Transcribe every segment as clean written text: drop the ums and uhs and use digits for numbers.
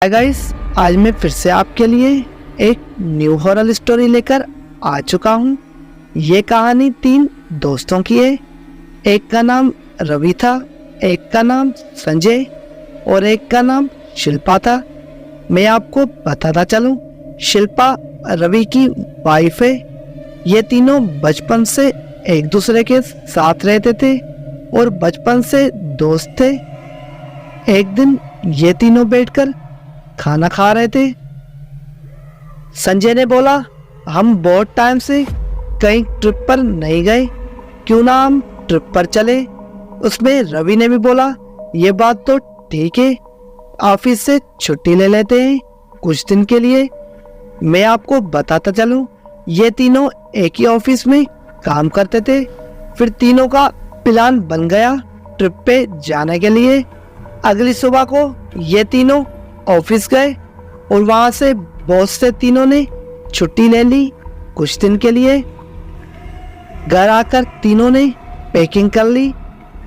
Hi guys, आज मैं फिर से आपके लिए एक न्यू हॉरर स्टोरी लेकर आ चुका हूँ। ये कहानी 3 दोस्तों की है। एक का नाम रवि था, एक का नाम संजय और एक का नाम शिल्पा था। मैं आपको बताता चलूँ, शिल्पा रवि की वाइफ है। ये तीनों बचपन से एक दूसरे के साथ रहते थे और बचपन से दोस्त थे। एक दिन ये तीनों बैठकर खाना खा रहे थे। संजय ने बोला, हम बहुत टाइम से कहीं ट्रिप पर नहीं गए, क्यों ना हम ट्रिप पर चले। उसमें रवि ने भी बोला, ये बात तो ठीक है, ऑफिस से छुट्टी ले लेते हैं कुछ दिन के लिए। मैं आपको बताता चलूं, ये तीनों एक ही ऑफिस में काम करते थे। फिर तीनों का प्लान बन गया ट्रिप पे जाने के लिए। अगली सुबह को ये तीनों ऑफिस गए और वहां से बॉस से तीनों ने छुट्टी ले ली कुछ दिन के लिए। घर आकर तीनों ने पैकिंग कर ली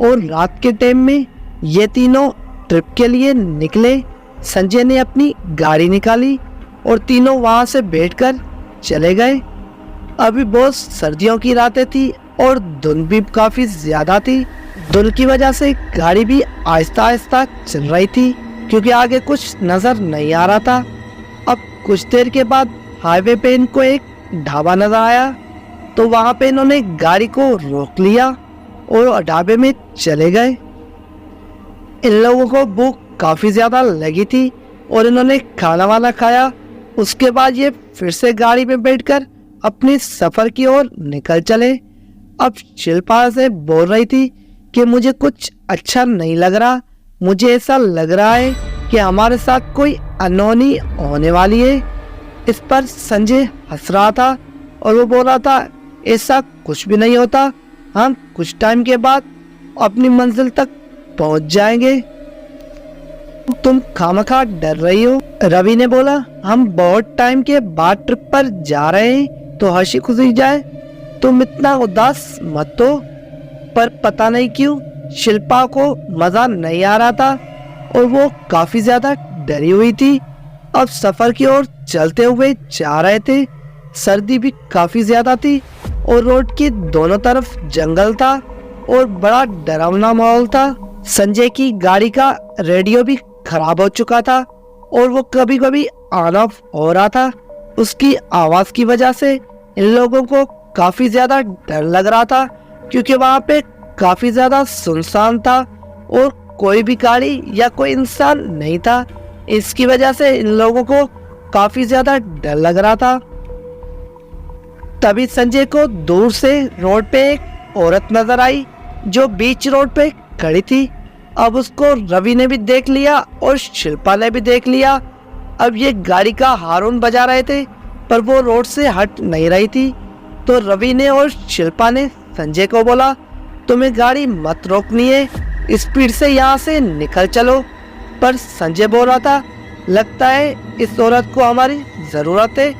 और रात के टाइम में ये तीनों ट्रिप के लिए निकले। संजय ने अपनी गाड़ी निकाली और तीनों वहां से बैठकर चले गए। अभी बहुत सर्दियों की रातें थी और धुंध भी काफी ज्यादा थी। धुंध की वजह से गाड़ी भी आहिस्ता आहिस्ता चल रही थी, क्योंकि आगे कुछ नजर नहीं आ रहा था। अब कुछ देर के बाद हाईवे पे इनको एक ढाबा नजर आया, तो वहां पे इन्होंने गाड़ी को रोक लिया और ढाबे में चले गए। इन लोगों को भूख काफी ज्यादा लगी थी और इन्होंने खाना वाना खाया। उसके बाद ये फिर से गाड़ी में बैठकर अपने सफर की ओर निकल चले। अब शिल्पा से बोल रही थी कि मुझे कुछ अच्छा नहीं लग रहा, मुझे ऐसा लग रहा है कि हमारे साथ कोई अनहोनी होने वाली है। इस पर संजय हंस रहा था और वो बोल रहा था, ऐसा कुछ भी नहीं होता, हम कुछ टाइम के बाद अपनी मंजिल तक पहुंच जाएंगे, तुम खामखा डर रही हो। रवि ने बोला, हम बहुत टाइम के बाद ट्रिप पर जा रहे हैं तो हंसी खुशी जाए, तुम इतना उदास मत हो। पर पता नहीं क्यों शिल्पा को मजा नहीं आ रहा था और वो काफी ज्यादा डरी हुई थी। अब सफर की ओर चलते हुए जा रहे थे। सर्दी भी काफी ज्यादा थी और रोड के दोनों तरफ जंगल था और बड़ा डरावना माहौल था। संजय की गाड़ी का रेडियो भी खराब हो चुका था और वो कभी कभी ऑन ऑफ हो रहा था। उसकी आवाज की वजह से इन लोगों को काफी ज्यादा डर लग रहा था, क्योंकि वहां पे काफी ज्यादा सुनसान था और कोई भी गाड़ी या कोई इंसान नहीं था। इसकी वजह से इन लोगों को काफी ज्यादा डर लग रहा था। तभी संजय को दूर से रोड पे एक औरत नजर आई जो बीच रोड पे खड़ी थी। अब उसको रवि ने भी देख लिया और शिल्पा ने भी देख लिया। अब ये गाड़ी का हॉर्न बजा रहे थे पर वो रोड से हट नहीं रही थी। तो रवि ने और शिल्पा ने संजय को बोला, तुम्हें गाड़ी मत रोकनी है, स्पीड से यहाँ से निकल चलो। पर संजय बोल रहा था, लगता है इस औरत को हमारी जरूरत है,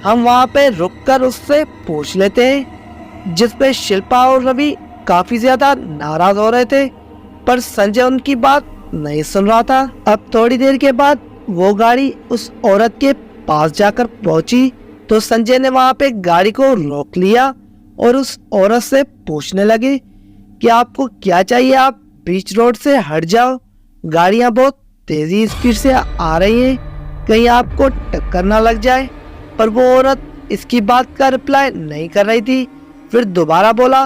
हम वहाँ पे रुककर उससे पूछ लेते हैं। जिस पे शिल्पा और रवि काफी ज्यादा नाराज हो रहे थे, पर संजय उनकी बात नहीं सुन रहा था। अब थोड़ी देर के बाद वो गाड़ी उस औरत के पास जाकर पहुंची, तो संजय ने वहाँ पे गाड़ी को रोक लिया और उस औरत से पूछने लगे कि आपको क्या चाहिए, आप बीच रोड से हट जाओ, गाड़ियां बहुत तेजी स्पीड से आ रही हैं, कहीं आपको टक्कर ना लग जाए। पर वो औरत इसकी बात का रिप्लाई नहीं कर रही थी। फिर दोबारा बोला,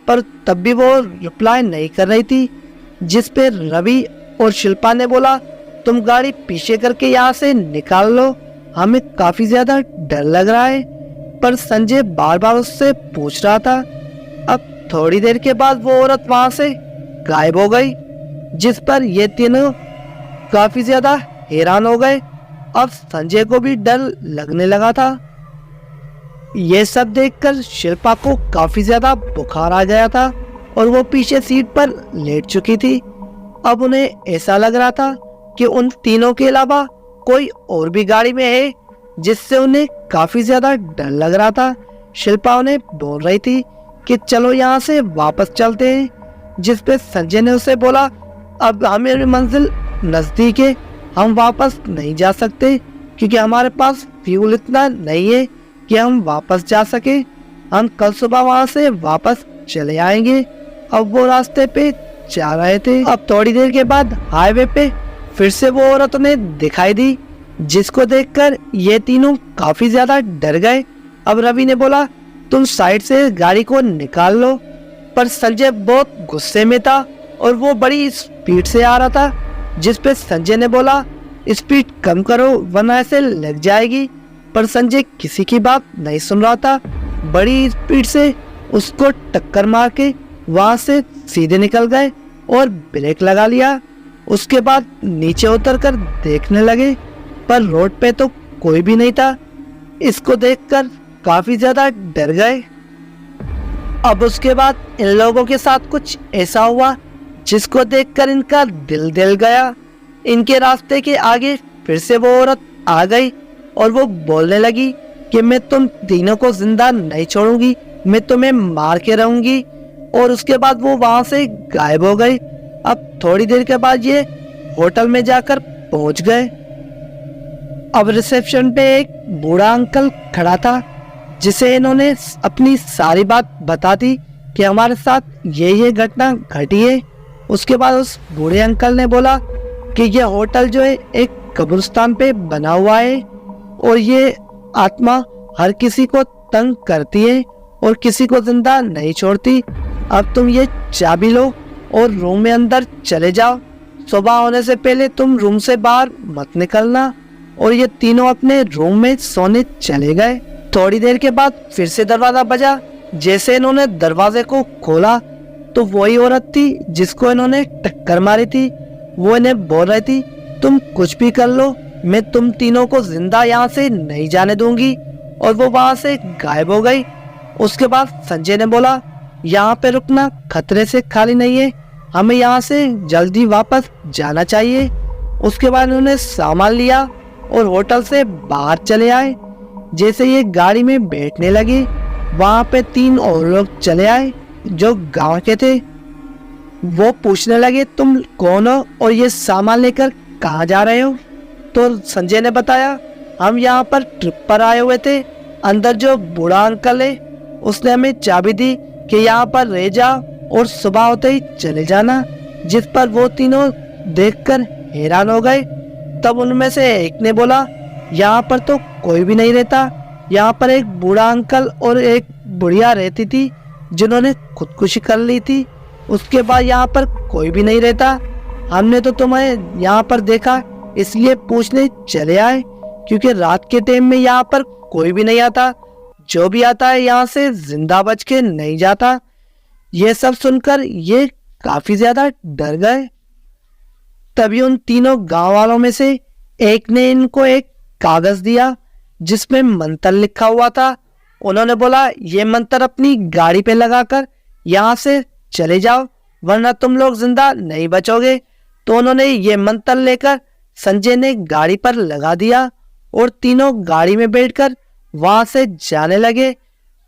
पर तब भी वो रिप्लाई नहीं कर रही थी। जिस पे रवि और शिल्पा ने बोला, तुम गाड़ी पीछे करके यहाँ से निकाल लो, हमें काफी ज्यादा डर लग रहा है। पर संजय बार बार उससे पूछ रहा था। अब थोड़ी देर के बाद वो औरत वहां से गायब हो गई, जिस पर ये तीनों काफी ज्यादा हैरान हो गए। अब संजय को भी डर लगने लगा था। ये सब देखकर शिल्पा को काफी ज्यादा बुखार आ गया था और वो पीछे सीट पर लेट चुकी थी। अब उन्हें ऐसा लग रहा था कि उन तीनों के अलावा कोई और भी गाड़ी में है, जिससे उन्हें काफी ज्यादा डर लग रहा था। शिल्पा उन्हें बोल रही थी कि चलो यहाँ से वापस चलते हैं, जिस पे संजय ने उसे बोला, अब हमें मंजिल नजदीक है, हम वापस नहीं जा सकते क्योंकि हमारे पास फ्यूल इतना नहीं है कि हम वापस जा सके। हम कल सुबह वहाँ से वापस चले आएंगे। अब वो रास्ते पे जा रहे थे। अब थोड़ी देर के बाद हाईवे पे फिर से वो औरत उन्हें दिखाई दी, जिसको देखकर ये तीनों काफी ज्यादा डर गए। अब रवि ने बोला, तुम साइड से गाड़ी को निकाल लो। पर संजय बहुत गुस्से में था और वो बड़ी स्पीड से आ रहा था, जिस पे संजय ने बोला, स्पीड कम करो वरना ऐसे लग जाएगी। पर संजय किसी की बात नहीं सुन रहा था। बड़ी स्पीड से उसको टक्कर मार के वहां से सीधे निकल गए और ब्रेक लगा लिया। उसके बाद नीचे उतरकर देखने लगे, पर रोड पे तो कोई भी नहीं था। इसको देखकर काफी ज्यादा डर गए। अब उसके बाद इन लोगों के साथ कुछ ऐसा हुआ जिसको देखकर इनका दिल जल गया। इनके रास्ते के आगे फिर से वो औरत आ गई और वो बोलने लगी कि मैं तुम तीनों को जिंदा नहीं छोड़ूंगी, मैं तुम्हें मार के रहूंगी। और उसके बाद वो वहां से गायब हो गई। अब थोड़ी देर के बाद ये होटल में जाकर पहुंच गए। अब रिसेप्शन पे एक बूढ़ा अंकल खड़ा था, जिसे इन्होंने अपनी सारी बात बता दी कि हमारे साथ ये घटना घटी है। उसके बाद उस बूढ़े अंकल ने बोला कि ये होटल जो है एक कब्रिस्तान पे बना हुआ है और ये आत्मा हर किसी को तंग करती है और किसी को जिंदा नहीं छोड़ती। अब तुम ये चाबी लो और रूम में अंदर चले जाओ। सुबह होने से पहले तुम रूम से बाहर मत निकलना। और ये तीनों अपने रूम में सोने चले गए। थोड़ी देर के बाद फिर से दरवाजा बजा। जैसे इन्होंने दरवाजे को खोला तो वही औरत थी जिसको इन्होंने टक्कर मारी थी। वो इन्हें बोल रही थी, तुम कुछ भी कर लो, मैं तुम तीनों को जिंदा यहाँ से नहीं जाने दूंगी। और वो वहां से गायब हो गई। उसके बाद संजय ने बोला, यहाँ पे रुकना खतरे से खाली नहीं है, हमें यहाँ से जल्दी वापस जाना चाहिए। उसके बाद उन्होंने सामान लिया और होटल से बाहर चले आए। जैसे ये गाड़ी में बैठने लगे, वहाँ पे तीन और लोग चले आए जो गांव के थे। वो पूछने लगे, तुम कौन हो और ये सामान लेकर कहाँ जा रहे हो? तो संजय ने बताया, हम यहाँ पर ट्रिप पर आए हुए थे। अंदर जो बूढ़ा अंकल है उसने हमें चाबी दी कि यहाँ पर रह जाओ और सुबह होते ही चले जाना। जिस पर वो तीनों देखकर हैरान हो गए। तब उनमें से एक ने बोला, यहाँ पर तो कोई भी नहीं रहता, यहाँ पर एक बूढ़ा अंकल और एक बुढ़िया रहती थी जिन्होंने खुदकुशी कर ली थी। उसके बाद यहाँ पर कोई भी नहीं रहता। हमने तो तुम्हें यहाँ पर देखा इसलिए पूछने चले आए, क्योंकि रात के टाइम में यहाँ पर कोई भी नहीं आता। जो भी आता है यहाँ से जिंदा बच के नहीं जाता। ये सब सुनकर ये काफी ज्यादा डर गए। तभी उन तीनों गांव वालों में से एक ने इनको एक कागज दिया जिसमें मंत्र लिखा हुआ था। उन्होंने बोला, ये मंत्र अपनी गाड़ी पे लगाकर यहाँ से चले जाओ वरना तुम लोग जिंदा नहीं बचोगे। तो उन्होंने ये मंत्र लेकर संजय ने गाड़ी पर लगा दिया और तीनों गाड़ी में बैठकर वहां से जाने लगे।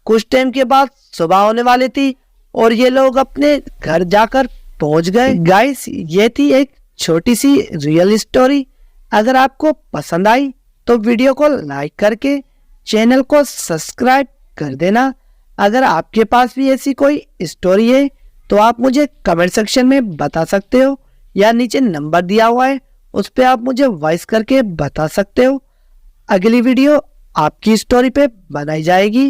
कुछ टाइम के बाद सुबह होने वाली थी और ये लोग अपने घर जाकर पहुंच गए। गाइस, ये थी एक छोटी सी रियल स्टोरी। अगर आपको पसंद आई तो वीडियो को लाइक करके चैनल को सब्सक्राइब कर देना। अगर आपके पास भी ऐसी कोई स्टोरी है तो आप मुझे कमेंट सेक्शन में बता सकते हो या नीचे नंबर दिया हुआ है उस पर आप मुझे वॉइस करके बता सकते हो। अगली वीडियो आपकी स्टोरी पे बनाई जाएगी।